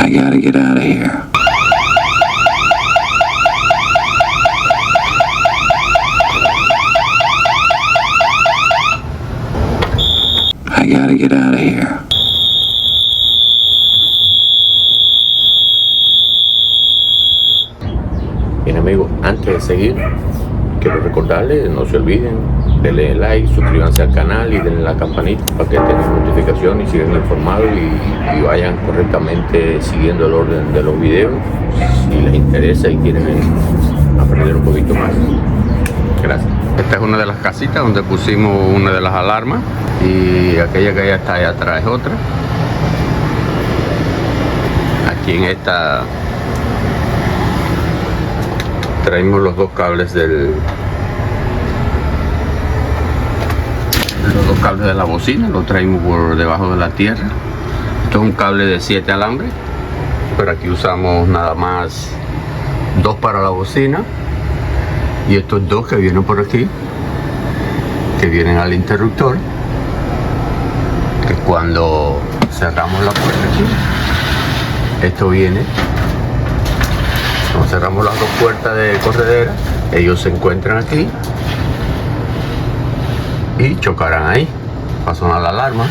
I gotta get out of here. I gotta get out of here. Bien amigos, antes de seguir, quiero recordarles, no se olviden, denle like, suscríbanse al canal y denle la campanita para que tengan notificaciones y sigan informados y vayan correctamente siguiendo el orden de los videos si les interesa y quieren aprender un poquito más. Gracias. Esta es una de las casitas donde pusimos una de las alarmas y aquella que ya está allá atrás es otra. Aquí en esta traemos los dos cables de la bocina, lo traemos por debajo de la tierra. Esto es un cable de 7 alambres, pero aquí usamos nada más 2 para la bocina y estos 2 que vienen por aquí, que vienen al interruptor, que cuando cerramos la puerta aquí, esto viene. Cuando cerramos las dos puertas de corredera, ellos se encuentran aquí y chocarán ahí, va a sonar la alarma.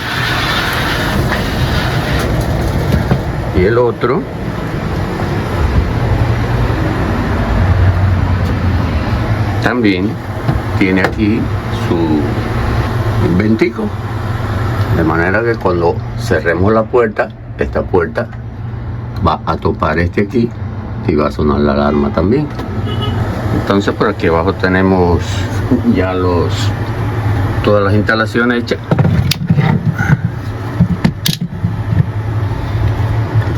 Y el otro también tiene aquí su inventico, de manera que cuando cerremos la puerta, esta puerta va a topar aquí y va a sonar la alarma también. Entonces por aquí abajo tenemos ya todas las instalaciones hechas.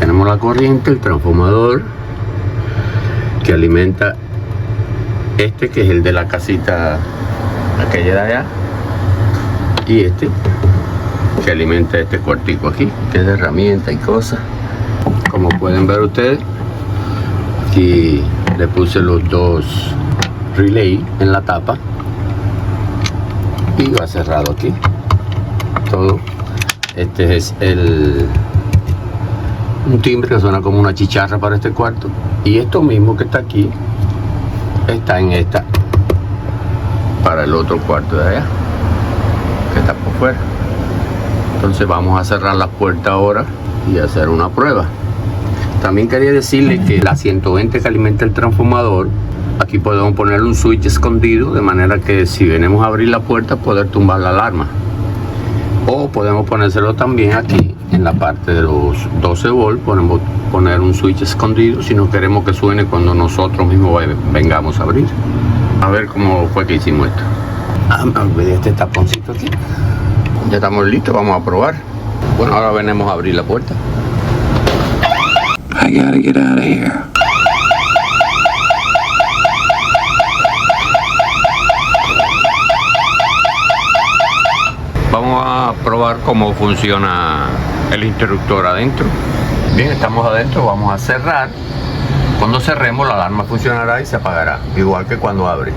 Tenemos la corriente, el transformador que alimenta este, que es el de la casita aquella de allá, y este que alimenta este cuartico aquí, que es de herramientas y cosas. Como pueden ver ustedes, aquí le puse los dos relay en la tapa y va cerrado aquí todo. Este es un timbre que suena como una chicharra para este cuarto, y esto mismo que está aquí está en esta para el otro cuarto de allá que está por fuera. Entonces vamos a cerrar la puerta ahora y hacer una prueba. También quería decirle que la 120 que alimenta el transformador, aquí podemos poner un switch escondido, de manera que si venimos a abrir la puerta poder tumbar la alarma. O podemos ponérselo también aquí en la parte de los 12 volts, podemos poner un switch escondido si no queremos que suene cuando nosotros mismos vengamos a abrir. A ver cómo fue que hicimos esto. Me olvidé este taponcito aquí. Ya estamos listos, vamos a probar. Bueno, ahora venimos a abrir la puerta. I gotta get out of here. Vamos a probar cómo funciona el interruptor adentro. Bien, estamos adentro, vamos a cerrar. Cuando cerremos la alarma funcionará y se apagará, igual que cuando abre.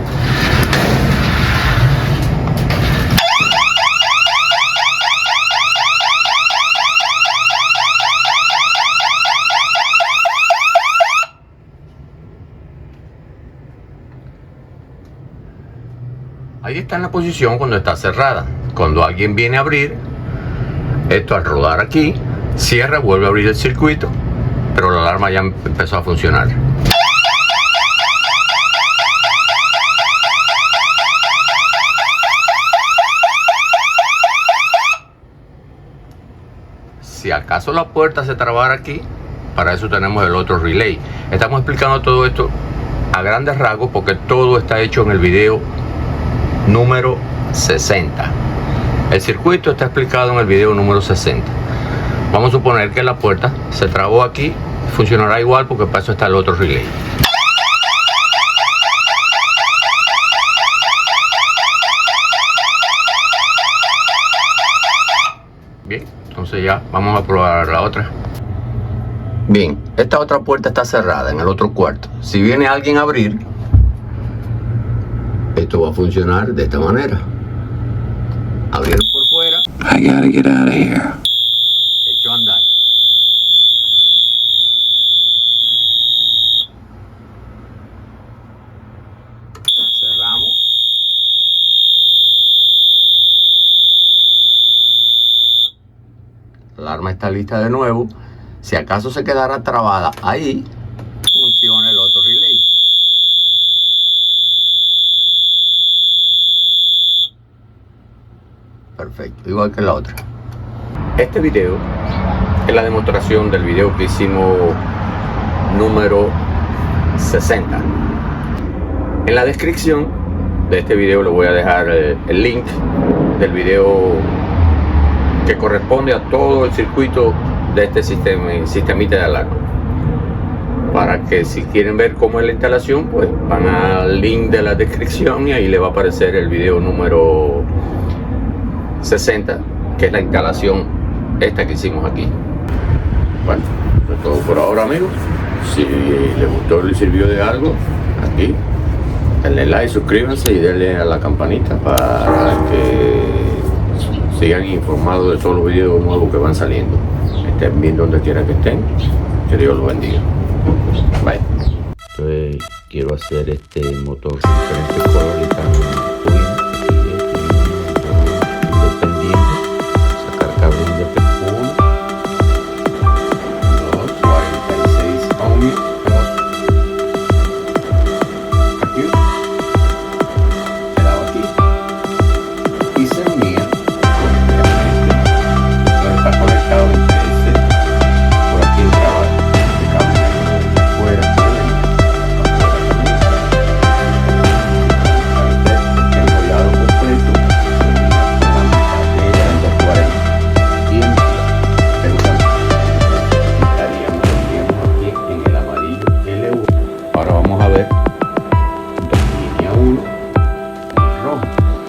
Ahí está en la posición cuando está cerrada. Cuando alguien viene a abrir, esto al rodar aquí, cierra, vuelve a abrir el circuito, pero la alarma ya empezó a funcionar. Si acaso la puerta se trabara aquí, para eso tenemos el otro relay. Estamos explicando todo esto a grandes rasgos porque todo está hecho en el video número 60. El circuito está explicado en el video número 60. Vamos a suponer que la puerta se trabó aquí, funcionará igual porque para eso está el otro relay. Bien, entonces ya vamos a probar la otra. Bien, esta otra puerta está cerrada en el otro cuarto. Si viene alguien a abrir, esto va a funcionar de esta manera. Abrir por fuera. I gotta get out of here. Hecho a andar. está lista de nuevo. Si acaso se quedara trabada ahí, funciona el otro relay. Perfecto, igual que la otra. Este video es la demostración del video que hicimos número 60. En la descripción de este video le voy a dejar el link del video que corresponde a todo el circuito de este sistemita de alarma, para que si quieren ver cómo es la instalación, pues van al link de la descripción y ahí le va a aparecer el video número 60, que es la instalación esta que hicimos aquí. Bueno, eso es todo por ahora, amigos. Si les gustó y les sirvió de algo, aquí denle like, suscríbanse y denle a la campanita para que sigan informados de todos los videos nuevos que van saliendo. Estén bien donde quiera que estén. Que Dios los bendiga. Bye. Entonces, quiero hacer este motor de diferentes colores.